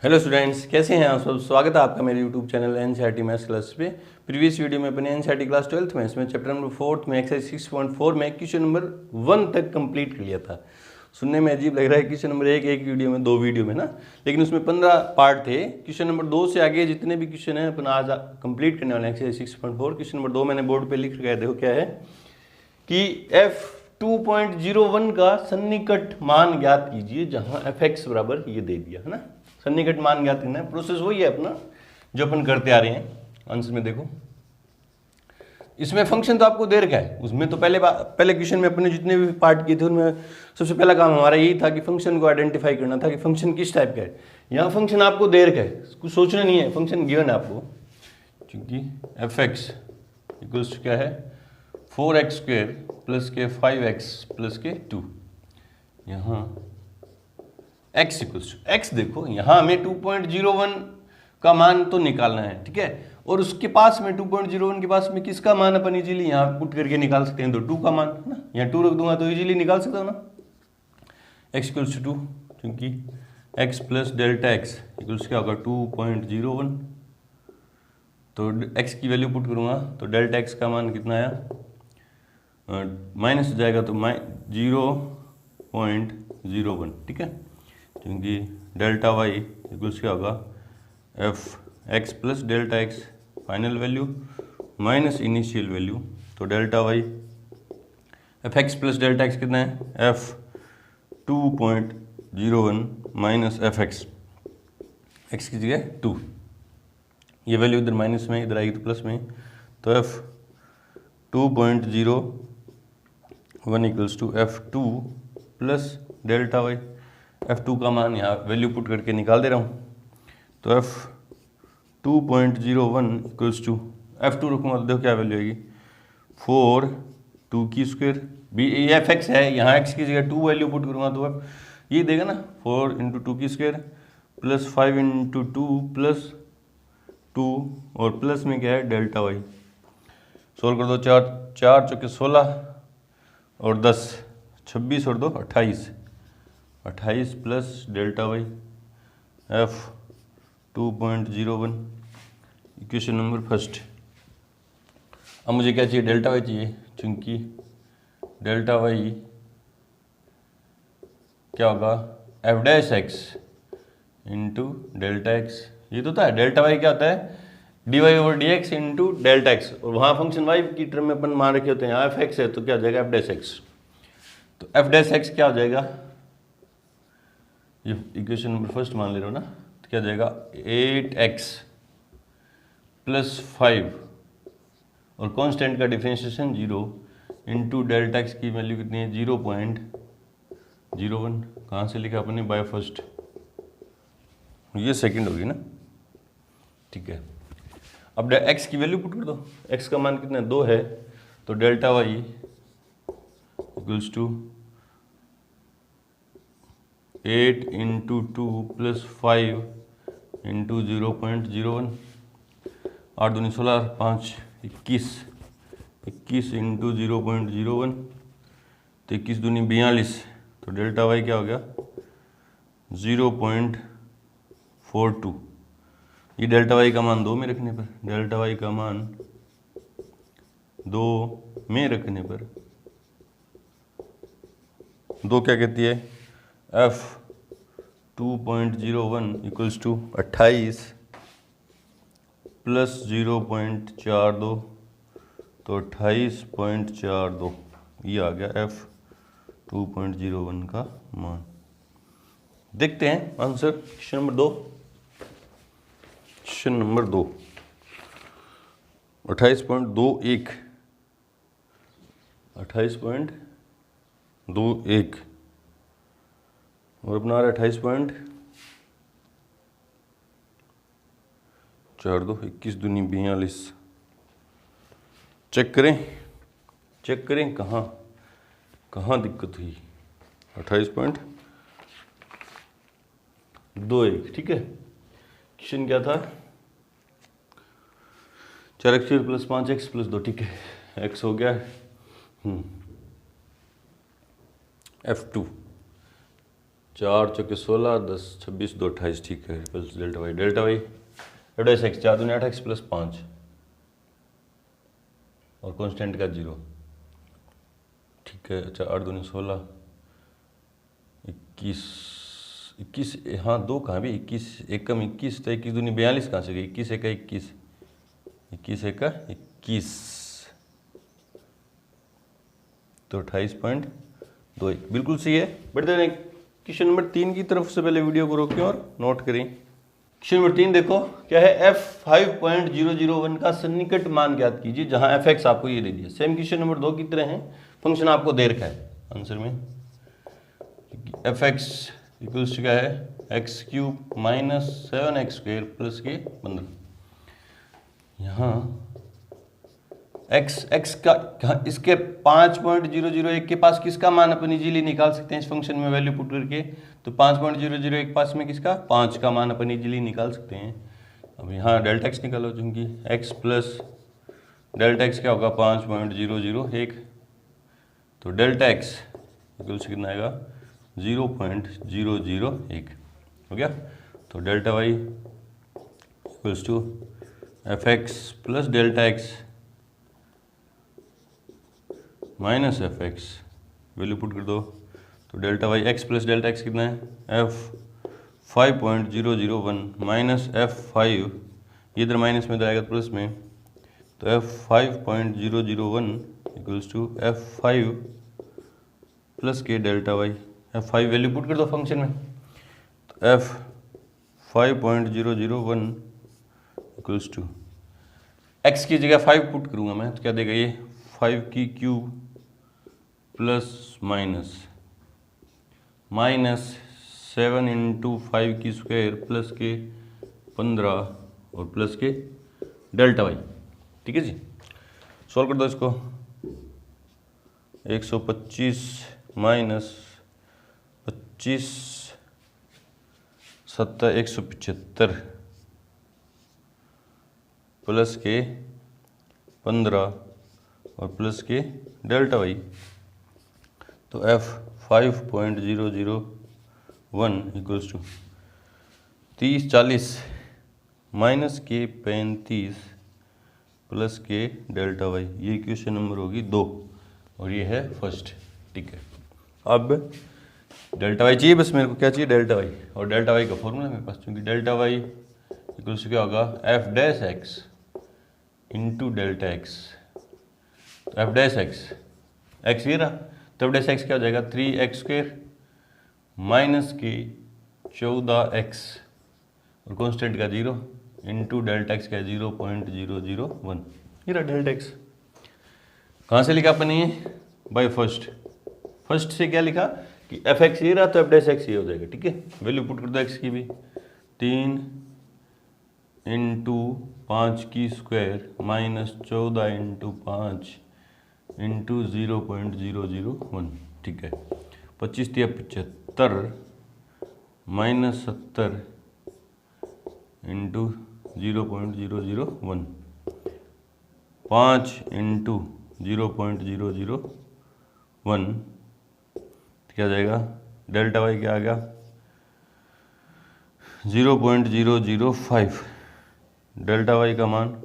Hello students, कैसे हैं आप सब। स्वागत है आपका मेरे YouTube channel NCERT maths class पे। प्रीवियस वीडियो में अपने एनसीईआरटी क्लास 12th में इसमें चैप्टर नंबर 4 में एक्सरसाइज 6.4 में क्वेश्चन नंबर 1 तक कंप्लीट कर लिया था। सुनने में अजीब लग रहा है क्वेश्चन नंबर एक वीडियो में, 2 वीडियो में ना, लेकिन उसमें 15 पार्ट थे। क्वेश्चन नंबर 2 से आगे जितने भी क्वेश्चन हैं अपन आज कंप्लीट करने वाले हैं एक्सरसाइज 6.4। क्वेश्चन नंबर 2 मैंने बोर्ड पर लिख गया, देखो क्या है कि f 2.01 का सन्निकट मान ज्ञात कीजिए जहां fx बराबर ये दे दिया है ना। सन्निकट मान ज्ञात करना है, प्रोसेस वही है अपना जो अपन करते आ रहे हैं। आंसर में देखो, इसमें फंक्शन तो आपको दे रखा है। उसमें तो पहले क्वेश्चन में अपने जितने भी पार्ट किए थे उनमें सबसे पहला काम हमारा यही था कि फंक्शन को आइडेंटिफाई करना था कि फंक्शन किस टाइप का है। यहाँ फंक्शन आपको दे रखा है, कुछ सोचना नहीं है, फंक्शन गिवन है आपको। क्योंकि fx इक्वल्स क्या है 4x² प्लस के 5x प्लस के 2। यहाँ x इक्वल्स x, देखो यहाँ हमें 2.01 का मान तो निकालना है, ठीक है। और उसके पास में 2.01 के पास में किसका मान अपन इजीली यहाँ पुट करके निकाल सकते हैं, तो 2 का मान है ना। यहाँ 2 रख दूंगा तो इजीली निकाल सकता हूँ ना। x इक्वल्स 2, क्योंकि x plus delta x equals क्या होगा 2.01। तो x की वैल्यू पुट करूँगा तो डेल्टा x का मान कितना आया, माइनस हो जाएगा तो 0.01, ठीक है। क्योंकि डेल्टा वाई इक्वल्स क्या होगा f(x) plus delta x final value minus initial value. तो delta y f(x) plus delta x कितना है f 2.01 माइनस fx, x की जगह 2, ये वैल्यू इधर माइनस में इधर आएगी तो प्लस में। तो f 2.01 equals to f2 plus delta Y. f2 का मान यहाँ वैल्यू पुट करके निकाल दे रहा हूँ। तो f 2.01 इक्वल्स टू f2 रखूँगा तो देखो क्या वैल्यू आएगी 4 2 की स्क्वायर। बी ये fx है, यहाँ x की जगह 2 वैल्यू पुट करूँगा तो ये देगा ना 4 इंटू 2 की स्क्वायर प्लस 5 इंटू 2 प्लस 2 और प्लस में क्या है डेल्टा वाई। सोल्व कर दो, 4 चौके 16 और 10 26 और 2 28 plus delta Y f 2.01 equation number first. अब मुझे क्या चाहिए, डेल्टा वाई चाहिए, क्योंकि डेल्टा वाई क्या होगा f dash x into delta x। ये तो होता है डेल्टा वाई क्या होता है dy over dx into delta x, और वहाँ फंक्शन y की टर्म में अपन मान रखे होते हैं। यहाँ fx है तो क्या हो जाएगा f डैश x। तो f डैश x क्या हो जाएगा, ये इक्वेशन नंबर फर्स्ट मान ले रहे हो ना, तो क्या हो जाएगा 8x प्लस 5 और कांस्टेंट का डिफरेंशिएशन 0 इंटू डेल्टा x की वैल्यू कितनी है 0.01। कहाँ से लिखा अपने बाय फर्स्ट, ये सेकंड होगी ना, ठीक है। अब x की वैल्यू पुट कर दो, x का मान कितना है 2 है, तो delta Y equals to 8 into 2 plus 5 into 0.01। 8 दूनी 16 5 21 इंटू 0.01 तो 21 दूनी 42। तो डेल्टा वाई क्या हो गया 0.42। ये डेल्टा वाई का मान 2 में रखने पर, डेल्टा वाई का मान 2 में रखने पर 2 क्या कहती है f 2.01 इक्वल्स टू 28 प्लस 0.42, तो 28.42 ये आ गया f 2.01 का मान। देखते हैं answer question number 2। Question number 2 28.21 और अपना आ रहा है 28.42 21 दूनी 42। चेक करें कहाँ दिक्कत हुई। 28.21, ठीक है। क्वेश्चन क्या था 4x प्लस 5x प्लस 2, ठीक है। x हो गया f2 4 चौके 16, 10 26 2 28, ठीक है। Plus delta Y F dash X 4 दूनी 8x प्लस 5 और कांस्टेंट का 0, ठीक है। अच्छा 8 दूनी 16, 21, हाँ 2 कहाँ भी 21 एकम 21, तो 21 दूनी 42 कहाँ से गई, 21 एका 21, 21 एका 21, तो 28.21 बिल्कुल सही है। बढ़ते हैं क्वेश्चन नंबर 3 की तरफ। से पहले वीडियो को रोकें और नोट करें। क्वेश्चन नंबर 3 देखो क्या है, f5.001 का सन्निकट मान ज्ञात कीजिए जहां fx आपको ये दे दिया। सेम क्वेश्चन नंबर 2 की तरह है, फंक्शन आपको दे रखा है आंसर में। fx इक्वल्स क्या है, x³ माइनस 7x² प्लस के 15। यहाँ x का इसके 5.001 के पास किसका मान अपन इजीली निकाल सकते हैं इस फंक्शन में वैल्यू पुट करके, तो 5.001 पास में किसका 5 का मान अपन इजीली निकाल सकते हैं। अब यहाँ डेल्टा x निकालो, चूंकि x प्लस डेल्टा x क्या होगा 5.001, तो डेल्टा x इक्वल्स कितना आएगा 0.001 हो गया। तो delta y equals to fx plus delta x minus fx, value put कर दो, तो delta Y x plus delta x कितना है f5.001 माइनस f5, ये इधर माइनस में जाएगा प्लस में, तो f5.001 equals to f5 plus के delta y, f5 value put कर दो फंक्शन में, तो f5.001 इक्वल्स टू x की जगह 5 पुट करूँगा मैं, तो क्या देगा ये 5 की क्यूब प्लस माइनस 7 इंटू 5 की स्क्वायर प्लस के 15 और प्लस के डेल्टा वाई, ठीक है जी। सॉल्व कर दो इसको, 125 माइनस 25 7 175 प्लस के 15 और प्लस के डेल्टा वाई, तो f5.001 इक्वल्स टू 30 40 माइनस के 35 प्लस के डेल्टा वाई, ये क्वेश्चन नंबर होगी 2 और ये है फर्स्ट, ठीक है। अब डेल्टा वाई चाहिए, बस मेरे को क्या चाहिए डेल्टा वाई, और डेल्टा वाई का फॉर्मूला मेरे पास, क्योंकि डेल्टा वाई इक्वल्स क्या होगा F dash x into delta x, F dash x ये रहा, तो एफ डैश एक्स क्या हो जाएगा 3x² माइनस के 14x और कॉन्स्टेंट का 0 इंटू डेल्टा एक्स का 0.001, ये रहा डेल्टा एक्स। कहाँ से लिखा अपन ये, बाय फर्स्ट से क्या लिखा कि एफ एक्स ये रहा, तो एफ डैश एक्स ये हो जाएगा, ठीक है। वैल्यू पुट कर दो एक्स की भी, 3 इंटू 5 की स्क्वायर माइनस 14 इंटू 5 इंटू 0.001, ठीक है। 25 × 75 माइनस 70 इंटू 0.001, 5 इंटू 0.001 क्या जाएगा, डेल्टा वाई क्या आ गया 0.005, डेल्टा वाई का मान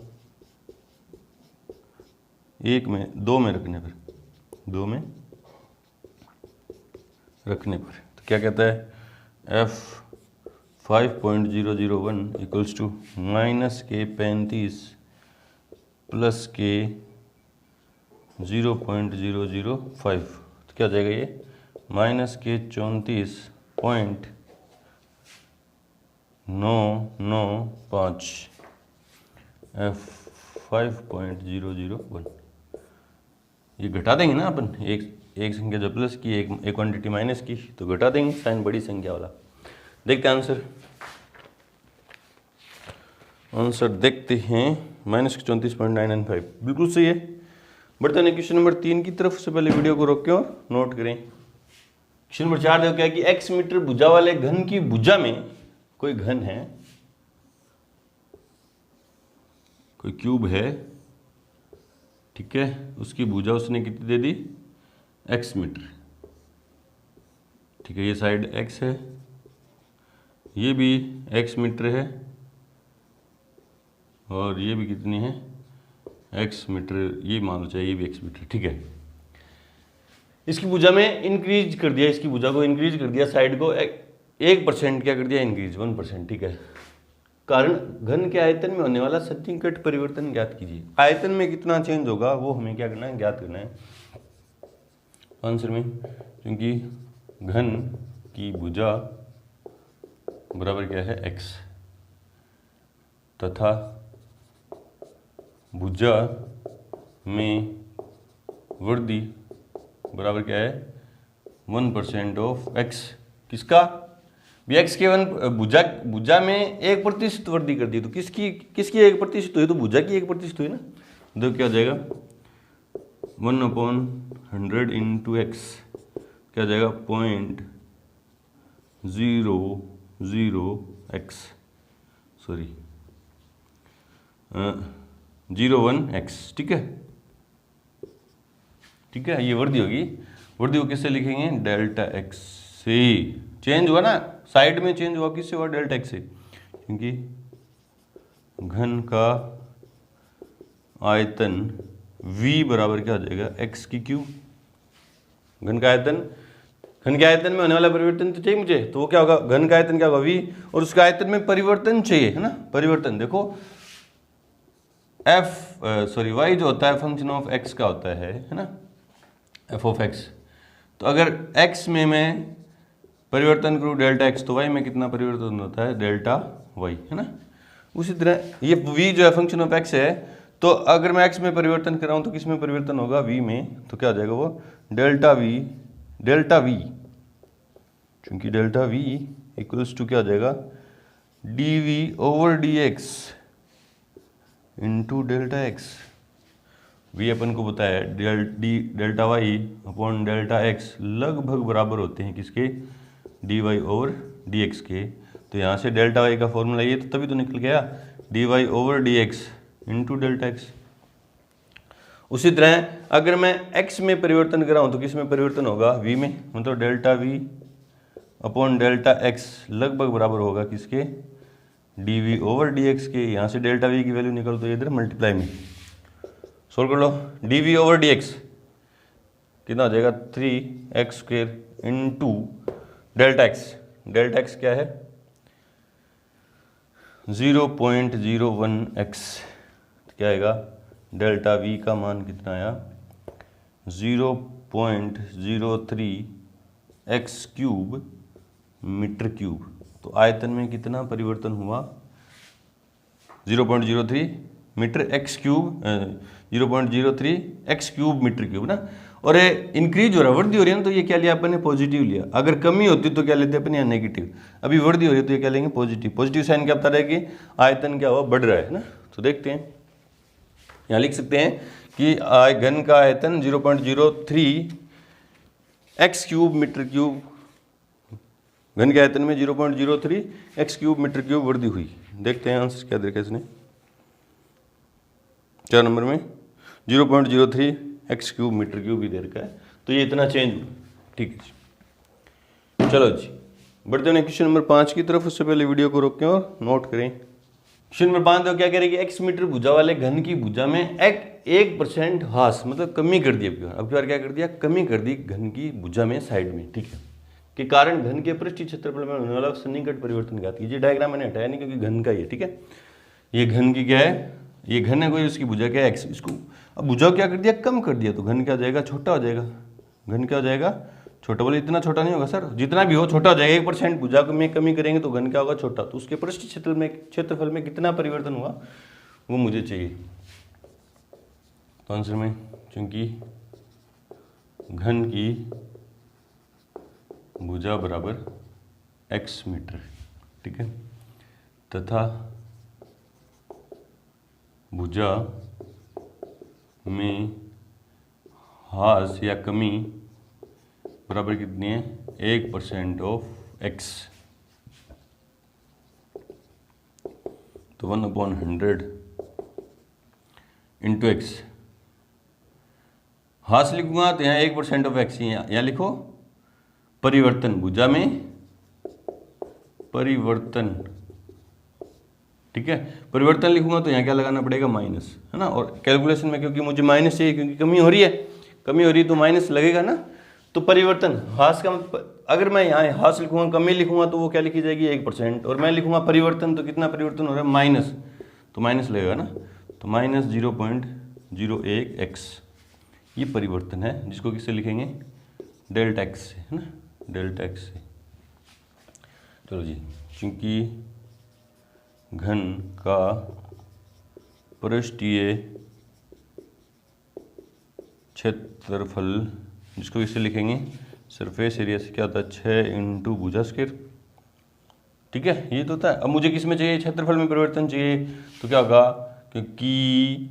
2 में रखने पर, तो क्या कहता है f5.001 इक्वल्स टू माइनस के 35 प्लस के 0.005, तो क्या जाएगा ये माइनस के 34.995 f5.001। ये घटा देंगे ना अपन, एक संख्या जो प्लस की एक क्वांटिटी माइनस की, तो घटा देंगे साइन बड़ी संख्या वाला। देखते हैं आंसर देखते हैं, माइनस के 34.995 बिल्कुल सही है। बढ़ते हैं क्वेश्चन नंबर 3 की तरफ। से पहले वीडियो को रोकें और नोट करें। क्वेश्चन नंबर 4 देखो क्या है कि x मीटर भुजा वाले घन की भुजा में कोई घन है, कोई क्यूब है, ठीक है, उसकी भुजा उसने कितनी दे दी x मीटर, ठीक है, ये साइड x है, ये भी x मीटर है, और ये भी कितनी है x मीटर, ये मान लो चाहिए ये भी x मीटर। ठीक है, इसकी भुजा में इंक्रीज कर दिया, इसकी भुजा को इंक्रीज कर दिया, साइड को 1% क्या कर दिया, इंक्रीज 1%। ठीक है, कारण घन के आयतन में होने वाला सन्निकट परिवर्तन ज्ञात कीजिए। आयतन में कितना चेंज होगा वो हमें क्या करना है, ज्ञात करना है आंसर में। क्योंकि घन की भुजा बराबर क्या है x, तथा भुजा में वृद्धि बराबर क्या है 1% ऑफ x। किसका भी x के 1 भुजा में 1% वृद्धि कर दी, तो किसकी 1% हुई, तो भुजा की 1% हुई ना। तो क्या हो जाएगा 1/100 इंटू x, क्या हो जाएगा 0.00x, सॉरी 01x। ठीक है, ठीक है, ये वृद्धि होगी। वृद्धि को किससे लिखेंगे, डेल्टा x से। चेंज हुआ ना, साइड में चेंज हुआ, किससे हुआ, डेल्टा x से। क्योंकि घन का आयतन v बराबर क्या हो जाएगा x की क्यूब। घन का आयतन, घन के आयतन में होने वाला परिवर्तन तो चाहिए मुझे, तो वो क्या होगा, घन का आयतन क्या होगा v, और उसका आयतन में परिवर्तन चाहिए, है ना। परिवर्तन देखो y जो होता है फंक्शन ऑफ x का होता है ना, f ऑफ x। तो अगर x में मैं परिवर्तन करूँ डेल्टा x, तो y में कितना परिवर्तन होता है, डेल्टा y, है ना। उसी तरह ये v जो है फंक्शन ऑफ x है, तो अगर मैं x में परिवर्तन कर रहा हूँ तो किस में परिवर्तन होगा, v में। तो क्या हो जाएगा वो डेल्टा v, क्योंकि डेल्टा v इक्वल्स टू क्या हो जाएगा dv over dx into delta x। v अपन को बताया delta y upon delta x लगभग बराबर होते हैं किसके, dy ओवर dx के। तो यहाँ से डेल्टा y का फॉर्मूला ये तो तभी तो निकल गया dy over dx into delta x। उसी तरह अगर मैं x में परिवर्तन कर रहा हूँ तो किस में परिवर्तन होगा, v में। मतलब delta v upon delta x लगभग बराबर होगा किसके, dv ओवर dx के। यहाँ से डेल्टा v की वैल्यू निकल तो इधर मल्टीप्लाई में सोल्व कर लो। dv ओवर dx कितना हो जाएगा 3x² into delta x। Delta x क्या है 0.01x। क्या आएगा, डेल्टा v का मान कितना आया 0.03x³ मीटर क्यूब। तो आयतन में कितना परिवर्तन हुआ 0.03 metre x³ 0.03x³ metre cube ना। और ये इंक्रीज हो रहा है, वृद्धि हो रही है ना, तो ये क्या लिया अपन ने, पॉजिटिव लिया। अगर कमी होती तो क्या लेते अपन यहाँ नेगेटिव। अभी वृद्धि हो रही है तो ये क्या लेंगे, पॉजिटिव। पॉजिटिव साइन क्या बता रहा है कि आयतन क्या हुआ, बढ़ रहा है ना। तो देखते हैं, यहाँ लिख सकते हैं कि घन का आयतन 0.03x³ मीटर क्यूब, घन के आयतन में 0.03x³ मीटर क्यूब वृद्धि हुई। देखते हैं आंसर क्या देखा इसने, 4 नंबर में 0.03x³ मीटर क्यूब ही दे रखा है। तो ये इतना चेंज हुआ। ठीक है जी, चलो जी बढ़ते हैं क्वेश्चन नंबर 5 की तरफ। उससे पहले वीडियो को रोकें और नोट करें। क्वेश्चन नंबर 5 तो क्या करेगी, x मीटर भुजा वाले घन की भुजा में 1% ह्रास मतलब कमी कर दी। अब की बार क्या कर दिया, कमी कर दी घन की भुजा में साइड में। ठीक है, के कारण घन के पृष्ठीय क्षेत्रफल में होने वाला सन्निकट परिवर्तन ज्ञात कीजिए। डायग्राम मैंने हटाया नहीं क्योंकि घन का ही है। ठीक है, ये घन की क्या है, ये घन है कोई, उसकी भुजा क्या है x। इसको अब भुजा क्या कर दिया, कम कर दिया, तो घन क्या हो जाएगा, छोटा हो जाएगा। घन क्या हो जाएगा, छोटा। बोले इतना छोटा नहीं होगा सर, जितना भी हो छोटा हो जाएगा। 1% भुजा में कमी करेंगे तो घन क्या होगा, छोटा। तो उसके पृष्ठीय क्षेत्रफल में कितना परिवर्तन हुआ वो मुझे चाहिए। तो आंसर में चूंकि घन की भुजा बराबर x मीटर, ठीक है, तथा भुजा में ह्रास या कमी बराबर कितनी है, 1% ऑफ x। तो 1/100 इंटू एक्स। ह्रास लिखूंगा तो यहाँ 1% ऑफ x ही यहाँ लिखो, परिवर्तन, भुजा में परिवर्तन, ठीक है। परिवर्तन लिखूंगा तो यहाँ क्या लगाना पड़ेगा, माइनस, है ना। और कैलकुलेशन में क्योंकि मुझे माइनस चाहिए, क्योंकि कमी हो रही है तो माइनस लगेगा ना। तो परिवर्तन हास का अगर मैं यहाँ हास लिखूंगा, कमी लिखूंगा तो वो क्या लिखी जाएगी 1%, और मैं लिखूंगा परिवर्तन तो कितना परिवर्तन हो रहा है, माइनस, तो माइनस लगेगा ना। तो माइनस 0.01x ये परिवर्तन है, जिसको किससे लिखेंगे, डेल्टा एक्स से, है ना, डेल्टा एक्स से। चलो जी, चूंकि घन का पृष्ठीय क्षेत्रफल, जिसको किससे लिखेंगे, सरफेस एरिया से क्या होता है 6 इंटू भुजा स्क्वायर, ठीक है। ये तो होता है। अब मुझे किस में चाहिए, क्षेत्रफल में परिवर्तन चाहिए, तो क्या होगा, क्योंकि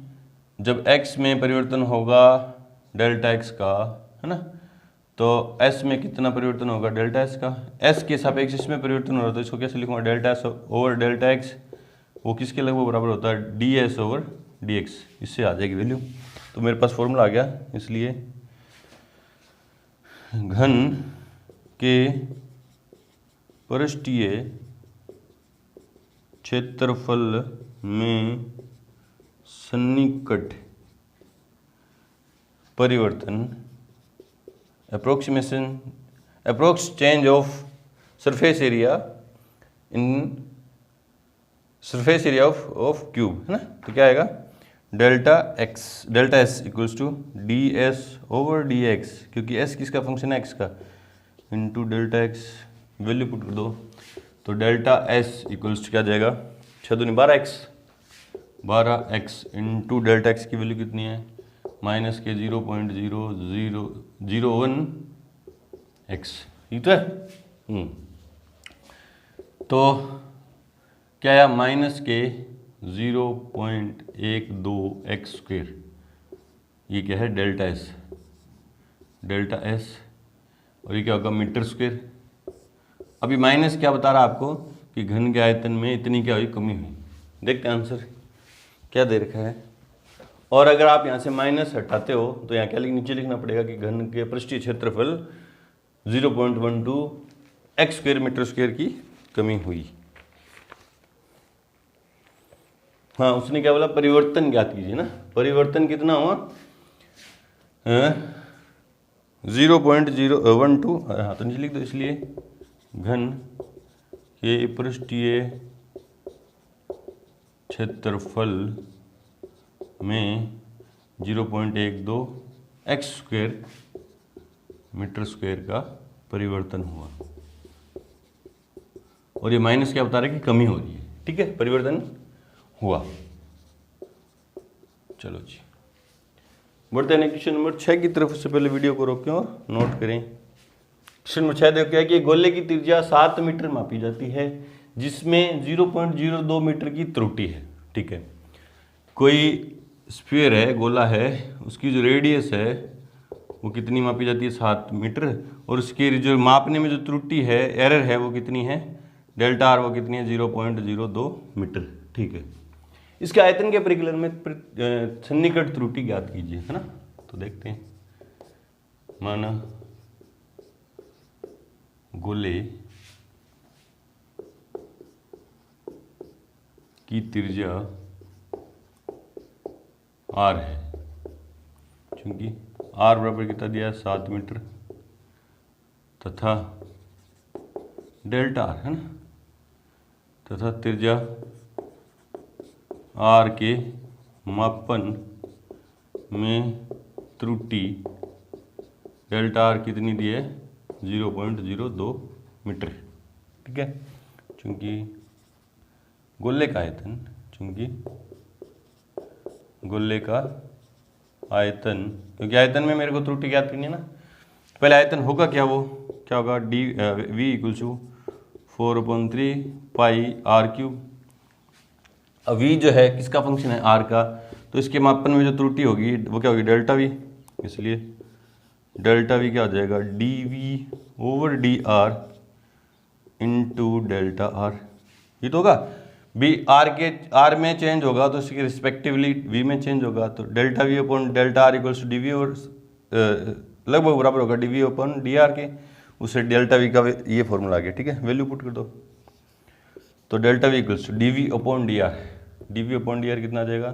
जब x में परिवर्तन होगा डेल्टा x का, है ना, तो s में कितना परिवर्तन होगा, डेल्टा s का। s के सापेक्ष इसमें परिवर्तन हो रहा है, तो इसको कैसे लिखूंगा, delta s over delta x, वो किसके लगभग बराबर होता है, ds ओवर dx, इससे आ जाएगी वैल्यू। तो मेरे पास फॉर्मूला आ गया। इसलिए घन के पृष्ठीय क्षेत्रफल में सन्निकट परिवर्तन, approx change of surface area in surface area of cube, है ना। तो क्या आएगा, delta S equals to D S over D X, क्योंकि एस किसका फंक्शन है, एक्स का, into delta X, value put कर दो। तो डेल्टा एस इक्वल्स टू क्या जाएगा, 6 दूनी 12x इंटू डेल्टा एक्स की वैल्यू कितनी है, माइनस के 0.0001x, ठीक तो है। तो क्या आया, माइनस के 0.12x स्क्वायर, ये क्या है, डेल्टा एस, और ये क्या होगा, मीटर स्क्वायर। अभी माइनस क्या बता रहा है आपको, कि घन के आयतन में इतनी क्या हुई, कमी हुई। देखते हैं आंसर क्या दे रखा है। और अगर आप यहाँ से माइनस हटाते हो तो यहाँ क्या नीचे लिखना पड़ेगा कि घन के पृष्ठीय क्षेत्रफल 0.12 x स्क्वायर मीटर स्क्वायर की कमी हुई। हाँ, उसने क्या बोला, परिवर्तन ज्ञात कीजिए ना। परिवर्तन कितना हुआ, 0.012, हाँ तो नीचे लिख दो। इसलिए घन के पृष्ठीय क्षेत्रफल में 0.12 x स्क्वायर मीटर स्क्वायर का परिवर्तन हुआ, और ये माइनस क्या बता रहा है कि कमी हो रही है, ठीक है, परिवर्तन हुआ। चलो जी, बढ़ते हैं क्वेश्चन नंबर 6 की तरफ। से पहले वीडियो को रोकें और नोट करें। क्वेश्चन नंबर 6 देखो क्या है कि गोले की त्रिज्या 7 मीटर मापी जाती है, जिसमें 0.02 मीटर की त्रुटि है, ठीक है। कोई स्फीयर है, गोला है, उसकी जो रेडियस है वो कितनी मापी जाती है, 7 मीटर, और उसकी जो मापने में जो त्रुटि है, एरर है, वो कितनी है, डेल्टा आर, वो कितनी है, 0.02 मीटर, ठीक है। इसके आयतन के परिकलन में सन्निकट त्रुटि ज्ञात कीजिए, है ना। तो देखते हैं, माना गोले की त्रिज्या r है, क्योंकि r बराबर कितना दिया है, 7 मीटर, तथा डेल्टा r, है ना, तथा त्रिज्या r के मापन में त्रुटि डेल्टा r कितनी दी है, 0.02 मीटर, ठीक है। चूंकि गोले का आयतन, गोले का आयतन, क्योंकि आयतन में मेरे को त्रुटि ज्ञात करनी है ना। पहले आयतन होगा क्या, वो क्या होगा, D V equals to 4/3 pi R cube. अब वी जो है किसका फंक्शन है, आर का, तो इसके मापन में जो त्रुटि होगी वो क्या होगी, डेल्टा वी। इसलिए डेल्टा वी क्या हो जाएगा, D V over D R into delta R. ये तो होगा, बी आर में चेंज होगा तो इसके रिस्पेक्टिवली वी में चेंज होगा, तो delta V upon delta R equals to D V, और लगभग बराबर होगा D V upon D R के। उससे डेल्टा वी का ये फॉर्मूला आ गया, ठीक है। वैल्यू पुट कर दो, तो delta V equals to D V upon D R. D V upon D R कितना आ जाएगा,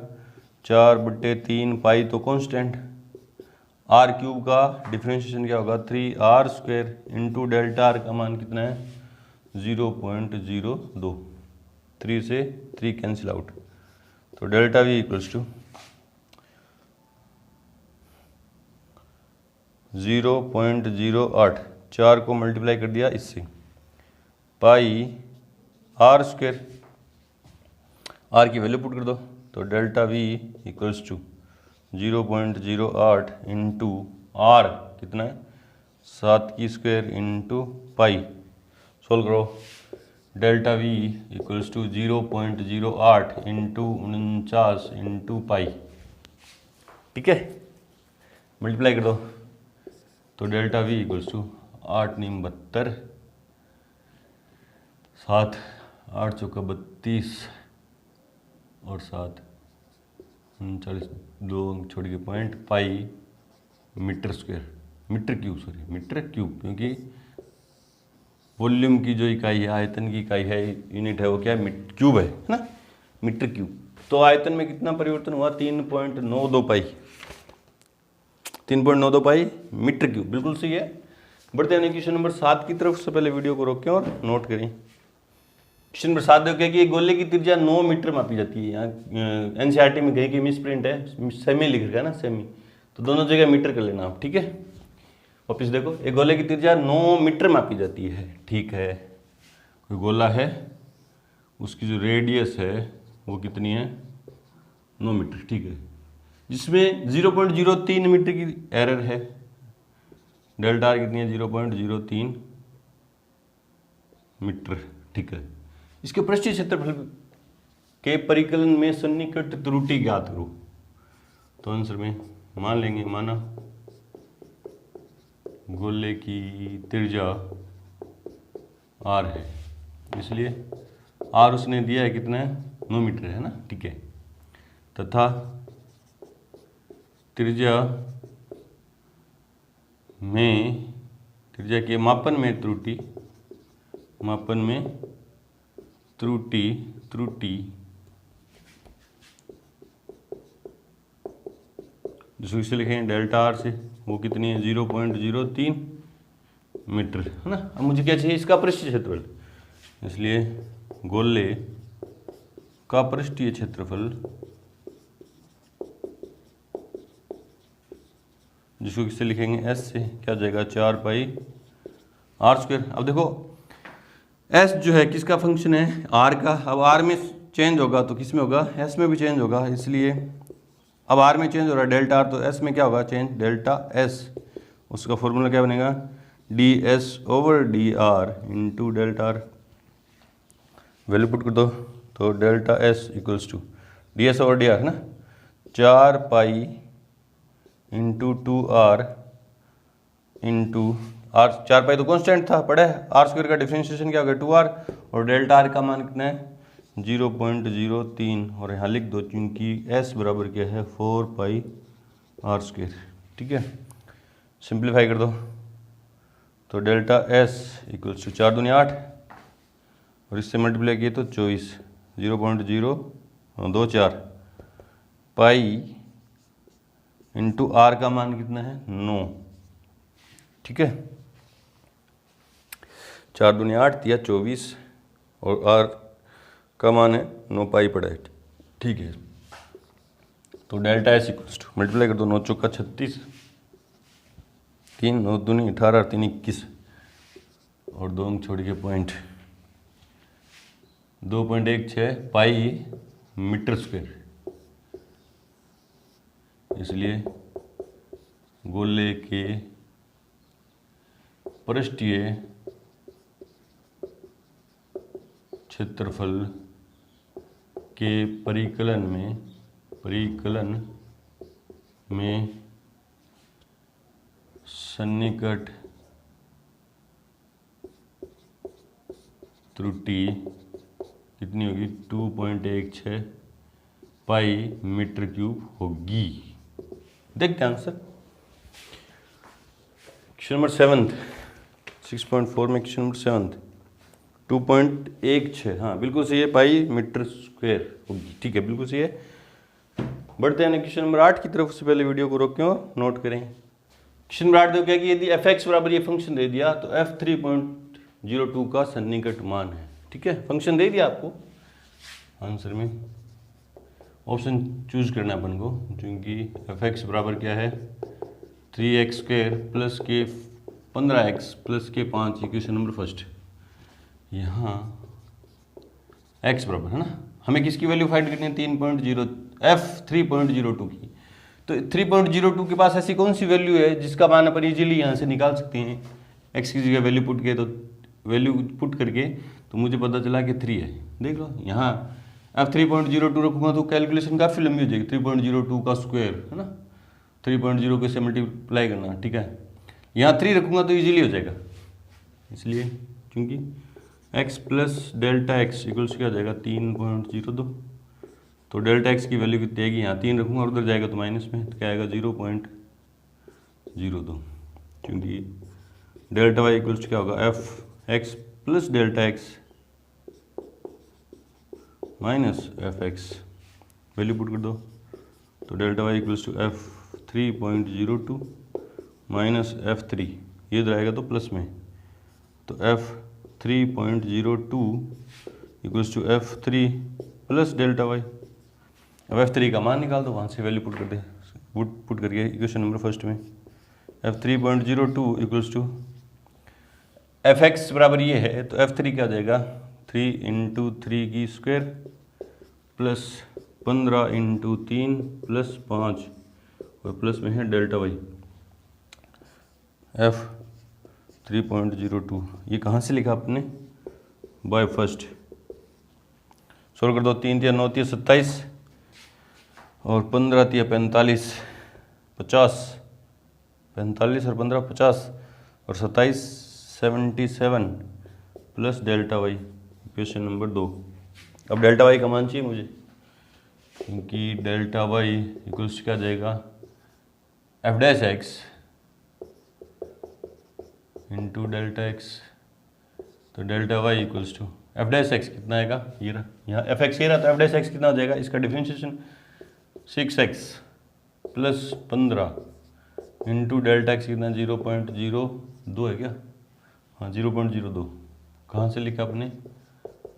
4/3 पाई तो कॉन्स्टेंट, आर क्यूब का डिफ्रेंशिएशन क्या होगा 3r² इंटू डेल्टा आर का मान कितना है 0.02, 3 से 3 कैंसिल आउट, तो डेल्टा वी इक्वल्स टू 0.08, 4 को मल्टीप्लाई कर दिया इससे, पाई r², आर की वैल्यू पुट कर दो, तो delta V equals to 0.08 into R कितना है 7² इंटू पाई, सोल्व करो, delta V equals to 0.08 into 49 into pi, ठीक है, मल्टीप्लाई कर दो, तो डेल्टा वी इक्वल्स टू 8 9 72, 7 8 चौका 32 और 7 39, 2 छोड़ के point, pi metre metre cube, sorry metre cube, क्योंकि वॉल्यूम की जो इकाई है, आयतन की इकाई है, यूनिट है, वो क्या है क्यूब है ना, मीटर क्यूब। तो आयतन में कितना परिवर्तन हुआ 3.92 पाई, 3.92 पाई मीटर क्यूब, बिल्कुल सही है। बढ़ते हैं क्वेश्चन नंबर 7 की तरफ। से पहले वीडियो को रोकें और नोट करें। क्वेश्चन नंबर 7 देखो कि गोले की त्रिज्या 9 मीटर मापी जाती है। यहाँ एनसीईआरटी में कहीं की मिस प्रिंट है, सेमी लिख रखा है ना, सेमी, तो दोनों जगह मीटर कर लेना आप, ठीक है। वापिस देखो, एक गोले की त्रिज्या 9 मीटर मापी जाती है, ठीक है। कोई गोला है, उसकी जो रेडियस है वो कितनी है 9 मीटर, ठीक है, जिसमें 0.03 मीटर की एरर है, डेल्टा आर कितनी है 0.03 मीटर, ठीक है। इसके पृष्ठीय क्षेत्रफल के परिकलन में सन्निकट त्रुटि ज्ञात करो, तो आंसर में मान लेंगे, माना गोले की त्रिज्या आर है, इसलिए आर उसने दिया है कितना है 9 मीटर है ना, ठीक है, तथा त्रिज्या के मापन में त्रुटि जिसको इसे लिखेंगे डेल्टा आर से, वो कितनी है 0.03 मीटर है ना। अब मुझे क्या चाहिए, इसका पृष्ठीय क्षेत्रफल, इसलिए गोले का पृष्ठीय क्षेत्रफल, जिसको किससे लिखेंगे एस से, क्या जाएगा 4 पाई r²। अब देखो एस जो है किसका फंक्शन है, आर का। अब आर में चेंज होगा तो किस में होगा, एस में भी चेंज होगा, इसलिए अब आर में चेंज हो रहा है डेल्टा आर, तो एस में क्या होगा चेंज, डेल्टा एस, उसका फॉर्मूला क्या बनेगा D S over D R into delta R. Value put कर दो, तो delta S equals to D S over D R है ना, 4 pi into 2r into R, 4 pi तो कांस्टेंट था, पढ़े, r² का डिफरेंशिएशन क्या होगा 2r, और डेल्टा आर का मान कितना है 0.03, और यहाँ लिख दो क्योंकि s बराबर क्या है 4 पाई r², ठीक है। सिंप्लीफाई कर दो, तो डेल्टा s इक्वल्स टू 4 दूनी 8, और इससे मल्टीप्लाई किए तो 24, 0.024 पाई इंटू आर का मान कितना है 9, ठीक है। 4 दूनी 8 या 24, और आर का मान है 9 पाई पड़ा है, ठीक है। तो delta S equals to, multiply कर दो, 9 चौका 36, 3 9 दूनी 18, 3 21, और 2 अंक छोड़ के पॉइंट, 2.16 पाई मीटर², इसलिए गोले के पृष्ठीय क्षेत्रफल के परिकलन में सन्निकट त्रुटि कितनी होगी 2.16 पाई मीटर क्यूब होगी। देखते हैं आंसर। क्वेश्चन नंबर 7, 6.4 में क्वेश्चन नंबर 7 2.16, हाँ बिल्कुल सही है, पाई मीटर स्क्वायर होगी। ठीक है, बिल्कुल सही है। बढ़ते हैं क्वेश्चन नंबर 8 की तरफ। से पहले वीडियो को रोकें और नोट करें। क्वेश्चन नंबर 8 देखो क्या कि यदि एफ एक्स बराबर ये फंक्शन दे दिया तो एफ 3.02 का सन्निकट मान है। ठीक है, फंक्शन दे दिया आपको, आंसर में ऑप्शन चूज करना है अपन को, क्योंकि एफ एक्स बराबर क्या है 3x² प्लस के 15x प्लस के 5, इक्वेशन नंबर फर्स्ट। यहाँ x बराबर है ना, हमें किसकी वैल्यू फाइंड करनी है 3.0 f 3.02 की। तो 3.02 के पास ऐसी कौन सी वैल्यू है जिसका मान अपन इजीली यहाँ से निकाल सकते हैं। x की जगह वैल्यू पुट किया तो वैल्यू पुट करके तो मुझे पता चला कि 3 है। देख लो यहाँ f 3.02 रखूँगा तो कैलकुलेशन काफ़ी लंबी हो जाएगी, 3.02 का स्क्वायर है ना, 3.0 के से मल्टीप्लाई करना। ठीक है, यहाँ 3 रखूँगा तो इजीली हो जाएगा, इसलिए क्योंकि x plus delta x equals क्या हो जाएगा 3.02। तो डेल्टा एक्स की वैल्यू कितनी आएगी, यहाँ 3 रखूँगा और उधर जाएगा तो माइनस में, तो क्या आएगा 0.02, क्योंकि डेल्टा वाई इक्वल्स क्या होगा F X plus delta X minus F X, value put कर दो तो delta Y equals to F 3.02 minus F 3, ये इधर आएगा तो प्लस में, तो F 3.02 equals to F 3 plus delta Y. अब एफ 3 का मान निकाल दो, वहाँ से वैल्यू पुट कर दे, पुट करके इक्वेशन नंबर फर्स्ट में F 3.02 equals to F X बराबर ये है तो एफ 3 क्या आ जाएगा 3 इंटू 3 की स्क्वायर प्लस 15 इंटू 3 प्लस 5 और प्लस में है डेल्टा वाई एफ 3.02। ये कहाँ से लिखा आपने, बाय फर्स्ट। सोल्व कर दो, 3 × 9 = 27 और 15 × 45 50, 45 और 15 50 और 27 77 plus delta Y, equation number 2। अब डेल्टा वाई का मान चाहिए मुझे, क्योंकि डेल्टा वाई इक्वल्स क्या जाएगा f dash x into delta x, तो delta Y equals to f dash x कितना आएगा, ये रहा, यहाँ एफ एक्स ये रहा, तो एफ डैश एक्स कितना हो जाएगा, इसका differentiation 6x plus 15 into delta x कितना 0.02 है क्या, हाँ 0.02। कहाँ से लिखा आपने,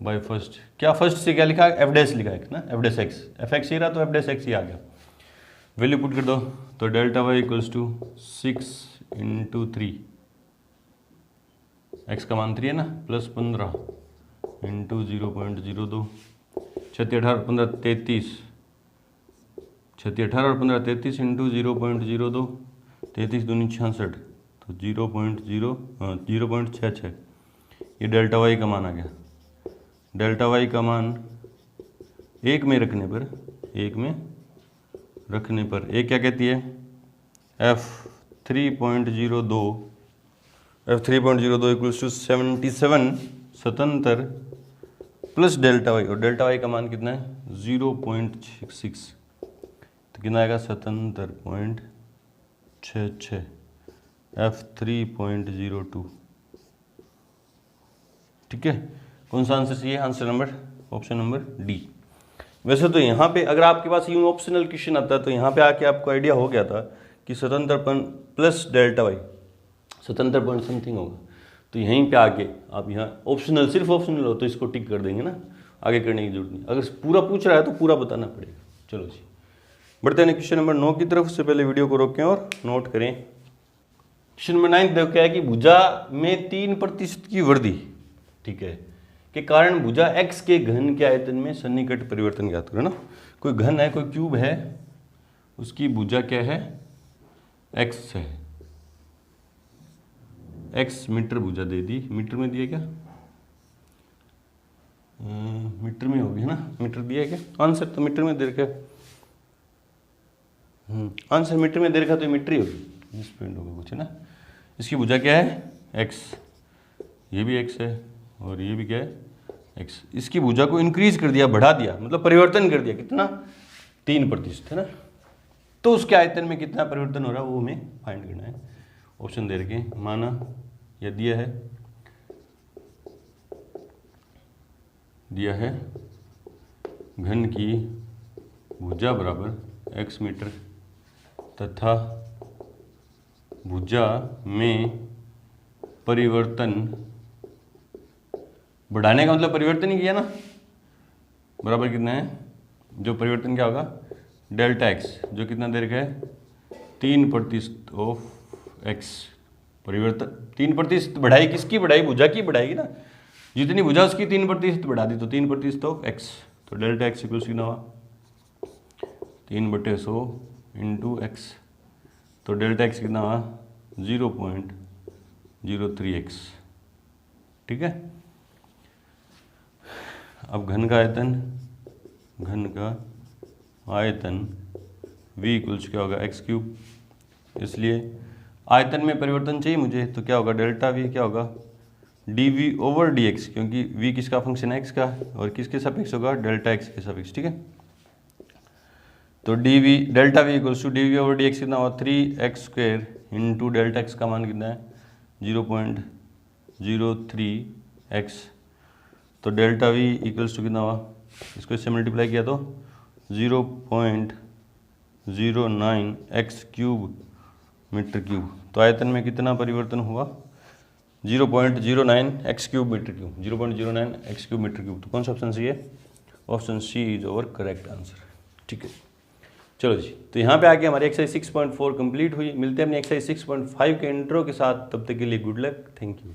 बाय फर्स्ट। क्या फर्स्ट से क्या लिखा, एफ डैश लिखा है ना, F dash X, F X ये रहा तो एफ डैश एक्स ही आ गया। वैल्यू पुट कर दो तो delta Y equals to 6 into 3, X का मान 3 है ना, प्लस 15 इंटू 0.02, 36 18 15 33, 36 18 और 15 33 इंटू 0.02, 33 दूनी 66, तो 0.66, ये डेल्टा वाई का मान आ गया। डेल्टा वाई का मान एक में रखने पर एक क्या कहती है F 3.02 equals to 77 plus delta Y, और डेल्टा वाई का मान कितना है 0.66, तो कितना आएगा 77.66 एफ 3.02। ठीक है, कौन सा आंसर चाहिए, answer number option number D. वैसे तो यहाँ पे अगर आपके पास यूँ ऑप्शनल क्वेश्चन आता है तो यहाँ पे आके आपको आइडिया हो गया था कि 77 plus delta Y 77 point something होगा, तो यहीं पे आके आप यहाँ ऑप्शनल, सिर्फ ऑप्शनल हो तो इसको टिक कर देंगे ना, आगे करने की जरूरत नहीं। अगर पूरा पूछ रहा है तो पूरा बताना पड़ेगा। चलो जी, बढ़ते हैं क्वेश्चन नंबर 9 की तरफ। से पहले वीडियो को रोकें और नोट करें। क्वेश्चन नंबर 9 देखो क्या है कि भुजा में 3% की वृद्धि, ठीक है, के कारण भुजा x के घन के आयतन में सन्निकट परिवर्तन ज्ञात करो ना। कोई घन है, कोई क्यूब है, उसकी भुजा क्या है x है, x मीटर भुजा दे दी, मीटर में दिया क्या, मीटर में होगी है ना, मीटर दिया है क्या, आंसर तो मीटर में दे रखा है, आंसर मीटर में दे रखा तो मीटर ही होगी, इस पॉइंट होगा कुछ है ना। इसकी भुजा क्या है x, ये भी x है और ये भी क्या है x। इसकी भुजा को इंक्रीज कर दिया, बढ़ा दिया, मतलब परिवर्तन कर दिया, कितना 3% है ना। तो उसके आयतन में कितना परिवर्तन हो रहा है वो हमें फाइंड करना है। ऑप्शन दे रखे, माना यह दिया है घन की भुजा बराबर x मीटर तथा भुजा में परिवर्तन, बढ़ाने का मतलब परिवर्तन ही किया ना, बराबर कितना है, जो परिवर्तन क्या होगा डेल्टा x, जो कितना दे रखा है 3% ऑफ x। परिवर्तन 3% बढ़ाई, किसकी बढ़ाई, भुजा की बढ़ाएगी ना, जितनी भुजा उसकी 3% बढ़ा दी तो 3% ऑफ x। तो डेल्टा x इक्वल्स कितना हुआ 3/100 इंटू x। तो डेल्टा x कितना हुआ 0.03x। ठीक है। अब घन का आयतन v इक्वल्स क्या होगा x³। इसलिए आयतन में परिवर्तन चाहिए मुझे, तो क्या होगा डेल्टा v क्या होगा dv/dx, क्योंकि v किसका फंक्शन है x का, और किसके सापेक्ष होगा डेल्टा x के सापेक्ष। ठीक है। तो delta v equals to dv/dx कितना हुआ 3x² इंटू डेल्टा x का मान कितना है 0.03x। तो डेल्टा v इक्वल्स टू कितना हुआ, इसको इससे मल्टीप्लाई किया तो 0.09x³ मीटर क्यूब। तो आयतन में कितना परिवर्तन हुआ 0.09x³ metre cube, 0.09x³ metre cube. तो कौन सा ऑप्शन सही है, option C is our correct answer. ठीक है, चलो जी। तो यहाँ पे आके हमारी एक्सरसाइज 6.4 कंप्लीट हुई। मिलते हैं अपनी एक्सरसाइज 6.5 के इंट्रो के साथ, तब तक के लिए गुड लक, थैंक यू।